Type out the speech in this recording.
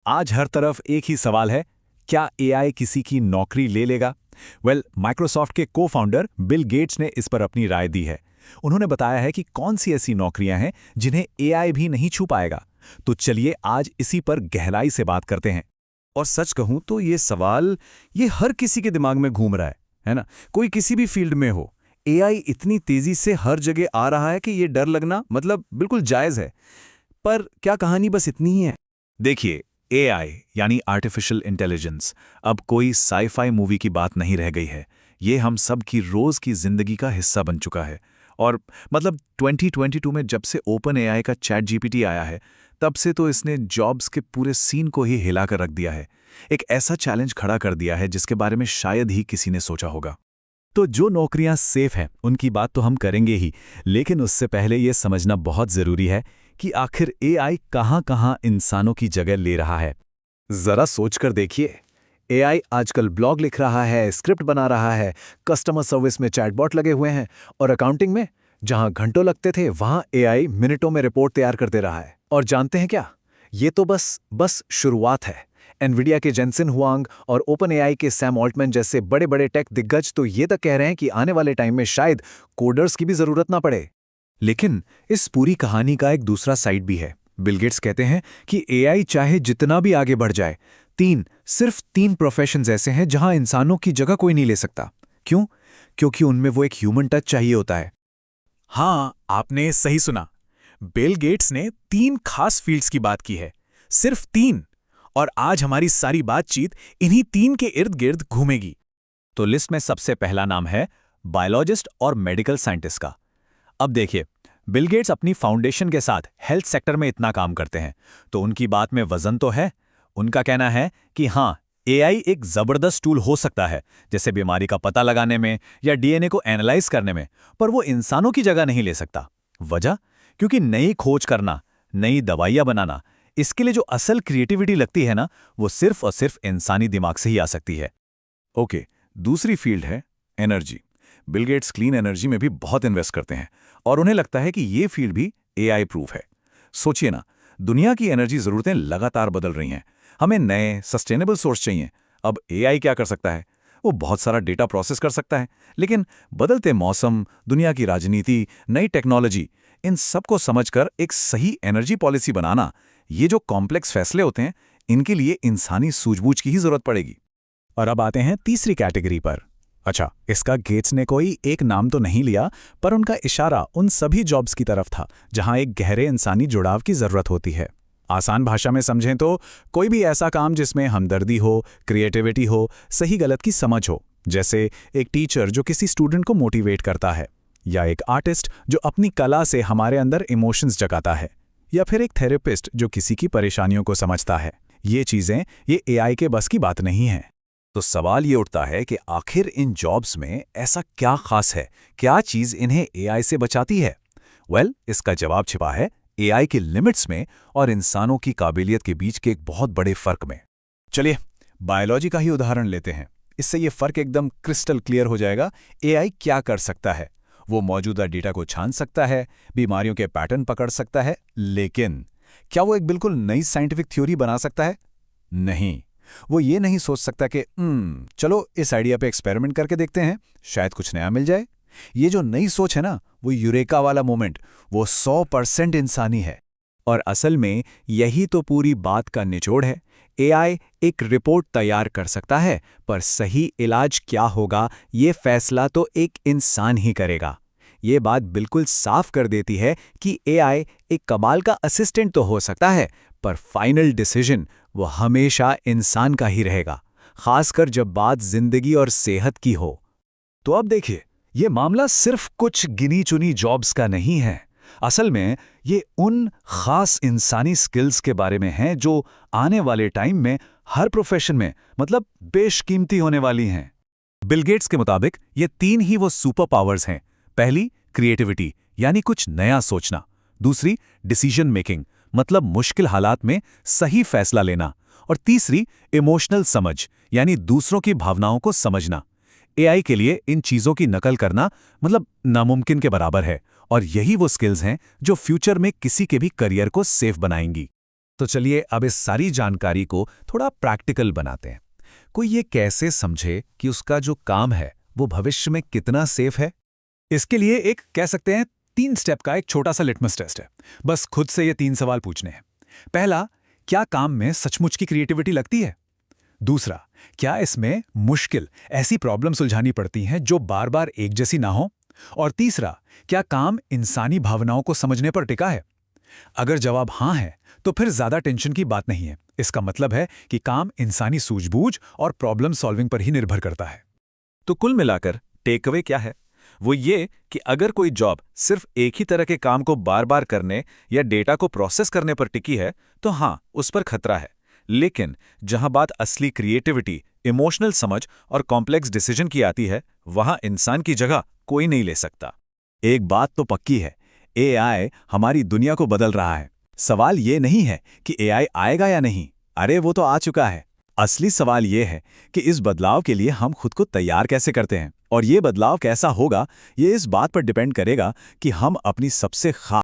आज हर तरफ एक ही सवाल है, क्या एआई किसी की नौकरी ले लेगा? माइक्रोसॉफ्ट के को फाउंडर बिल गेट्स ने इस पर अपनी राय दी है। उन्होंने बताया है कि कौन सी ऐसी नौकरियां हैं जिन्हें एआई भी नहीं छू पाएगा। तो चलिए आज इसी पर गहराई से बात करते हैं। और सच कहूं तो ये सवाल ये हर किसी के दिमाग में घूम रहा है ना? कोई किसी भी फील्ड में हो, एआई इतनी तेजी से हर जगह आ रहा है कि ये डर लगना मतलब बिल्कुल जायज़ है। पर क्या कहानी बस इतनी ही है? देखिए, एआई यानी आर्टिफिशियल इंटेलिजेंस अब कोई साई-फाई मूवी की बात नहीं रह गई है। ये हम सब की रोज की जिंदगी का हिस्सा बन चुका है। और 2022 में जब से ओपन एआई का चैट जीपीटी आया है, तब से तो इसने जॉब्स के पूरे सीन को ही हिला कर रख दिया है। एक ऐसा चैलेंज खड़ा कर दिया है जिसके बारे में शायद ही किसी ने सोचा होगा। तो जो नौकरियां सेफ हैं उनकी बात तो हम करेंगे ही, लेकिन उससे पहले ये समझना बहुत ज़रूरी है कि आखिर एआई कहाँ-कहाँ इंसानों की जगह ले रहा है। जरा सोचकर देखिए, एआई आजकल ब्लॉग लिख रहा है, स्क्रिप्ट बना रहा है, कस्टमर सर्विस में चैटबॉट लगे हुए हैं और अकाउंटिंग में जहां घंटों लगते थे वहां एआई मिनटों में रिपोर्ट तैयार कर दे रहा है। और जानते हैं क्या? ये तो बस शुरुआत है। एनवीडिया के जेनसन हुआंग और ओपन एआई के सैम ऑल्टमैन जैसे बड़े बड़े टेक दिग्गज तो ये तक कह रहे हैं कि आने वाले टाइम में शायद कोडर्स की भी जरूरत ना पड़े। लेकिन इस पूरी कहानी का एक दूसरा साइड भी है। बिल गेट्स कहते हैं कि एआई चाहे जितना भी आगे बढ़ जाए, सिर्फ तीन प्रोफेशंस ऐसे हैं जहां इंसानों की जगह कोई नहीं ले सकता। क्यों? क्योंकि उनमें वो एक ह्यूमन टच चाहिए होता है। हाँ, आपने सही सुना। बिल गेट्स ने 3 खास फील्ड्स की बात की है, सिर्फ 3। और आज हमारी सारी बातचीत इन्हीं 3 के इर्द गिर्द घूमेगी। तो लिस्ट में सबसे पहला नाम है बायोलॉजिस्ट और मेडिकल साइंटिस्ट का। अब देखिए, बिल गेट्स अपनी फाउंडेशन के साथ हेल्थ सेक्टर में इतना काम करते हैं, तो उनकी बात में वजन तो है। उनका कहना है कि हाँ, एआई एक जबरदस्त टूल हो सकता है, जैसे बीमारी का पता लगाने में या डीएनए को एनालाइज करने में, पर वो इंसानों की जगह नहीं ले सकता। वजह? क्योंकि नई खोज करना, नई दवाइयां बनाना, इसके लिए जो असल क्रिएटिविटी लगती है ना, वो सिर्फ और सिर्फ इंसानी दिमाग से ही आ सकती है। ओके, दूसरी फील्ड है energy. Bill Gates clean energy में भी बहुत इन्वेस्ट करते हैं और उन्हें लगता है कि ये फील्ड भी एआई प्रूफ है। सोचिए ना, दुनिया की एनर्जी ज़रूरतें लगातार बदल रही हैं। हमें नए सस्टेनेबल सोर्स चाहिए। अब एआई क्या कर सकता है? वो बहुत सारा डेटा प्रोसेस कर सकता है, लेकिन बदलते मौसम, दुनिया की राजनीति, नई टेक्नोलॉजी, इन सबको समझकर एक सही एनर्जी पॉलिसी बनाना, ये जो कॉम्प्लेक्स फैसले होते हैं, इनके लिए इंसानी सूझबूझ की ही जरूरत पड़ेगी। और अब आते हैं तीसरी कैटेगरी पर। अच्छा, इसका गेट्स ने कोई एक नाम तो नहीं लिया, पर उनका इशारा उन सभी जॉब्स की तरफ था जहां एक गहरे इंसानी जुड़ाव की जरूरत होती है। आसान भाषा में समझें तो कोई भी ऐसा काम जिसमें हमदर्दी हो, क्रिएटिविटी हो, सही गलत की समझ हो, जैसे एक टीचर जो किसी स्टूडेंट को मोटिवेट करता है, या एक आर्टिस्ट जो अपनी कला से हमारे अंदर इमोशंस जगाता है, या फिर एक थेरेपिस्ट जो किसी की परेशानियों को समझता है। ये चीजें ये एआई के बस की बात नहीं है। तो सवाल ये उठता है कि आखिर इन जॉब्स में ऐसा क्या खास है, क्या चीज इन्हें एआई से बचाती है? इसका जवाब छिपा है एआई के लिमिट्स में और इंसानों की काबिलियत के बीच के एक बहुत बड़े फर्क में। चलिए बायोलॉजी का ही उदाहरण लेते हैं। इससे ये फर्क एकदम क्रिस्टल क्लियर हो जाएगा। एआई क्या कर सकता है? वो मौजूदा डेटा को छान सकता है, बीमारियों के पैटर्न पकड़ सकता है, लेकिन क्या वो एक बिल्कुल नई साइंटिफिक थ्योरी बना सकता है? नहीं। वो ये नहीं सोच सकता कि चलो इस आइडिया पे एक्सपेरिमेंट करके देखते हैं, शायद कुछ नया मिल जाए। ये जो नई सोच है ना, वो यूरेका वाला मोमेंट, वो 100% इंसानी है। और असल में यही तो पूरी बात का निचोड़ है। एआई एक रिपोर्ट तैयार कर सकता है, पर सही इलाज क्या होगा, ये फैसला तो एक इंसान ही करेगा। ये बात बिल्कुल साफ कर देती है कि एआई एक कमाल का असिस्टेंट तो हो सकता है, पर फाइनल डिसीजन वो हमेशा इंसान का ही रहेगा, खासकर जब बात जिंदगी और सेहत की हो। तो अब देखिए, ये मामला सिर्फ कुछ गिनी चुनी जॉब्स का नहीं है। असल में ये उन खास इंसानी स्किल्स के बारे में है जो आने वाले टाइम में हर प्रोफेशन में मतलब बेशकीमती होने वाली हैं। बिल गेट्स के मुताबिक ये 3 ही वो सुपर पावर्स हैं। पहली, क्रिएटिविटी यानी कुछ नया सोचना। दूसरी, डिसीजन मेकिंग मतलब मुश्किल हालात में सही फैसला लेना। और तीसरी, इमोशनल समझ यानी दूसरों की भावनाओं को समझना। एआई के लिए इन चीजों की नकल करना मतलब नामुमकिन के बराबर है, और यही वो स्किल्स हैं जो फ्यूचर में किसी के भी करियर को सेफ बनाएंगी। तो चलिए अब इस सारी जानकारी को थोड़ा प्रैक्टिकल बनाते हैं। कोई ये कैसे समझे कि उसका जो काम है वो भविष्य में कितना सेफ है? इसके लिए एक कह सकते हैं 3 स्टेप का एक छोटा सा लिटमस टेस्ट है। बस खुद से ये 3 सवाल पूछने हैं। पहला, क्या काम में सचमुच की क्रिएटिविटी लगती है? दूसरा, क्या इसमें मुश्किल ऐसी प्रॉब्लम सुलझानी पड़ती हैं जो बार बार एक जैसी ना हो? और तीसरा, क्या काम इंसानी भावनाओं को समझने पर टिका है? अगर जवाब हाँ है तो फिर ज्यादा टेंशन की बात नहीं है। इसका मतलब है कि काम इंसानी सूझबूझ और प्रॉब्लम सॉल्विंग पर ही निर्भर करता है। तो कुल मिलाकर टेकअवे क्या है? वो ये कि अगर कोई जॉब सिर्फ एक ही तरह के काम को बार बार करने या डेटा को प्रोसेस करने पर टिकी है तो हाँ, उस पर खतरा है। लेकिन जहां बात असली क्रिएटिविटी, इमोशनल समझ और कॉम्प्लेक्स डिसीजन की आती है, वहां इंसान की जगह कोई नहीं ले सकता। एक बात तो पक्की है, एआई हमारी दुनिया को बदल रहा है। सवाल ये नहीं है कि एआई आएगा या नहीं, अरे वो तो आ चुका है। असली सवाल ये है कि इस बदलाव के लिए हम खुद को तैयार कैसे करते हैं, और ये बदलाव कैसा होगा ये इस बात पर डिपेंड करेगा कि हम अपनी सबसे खास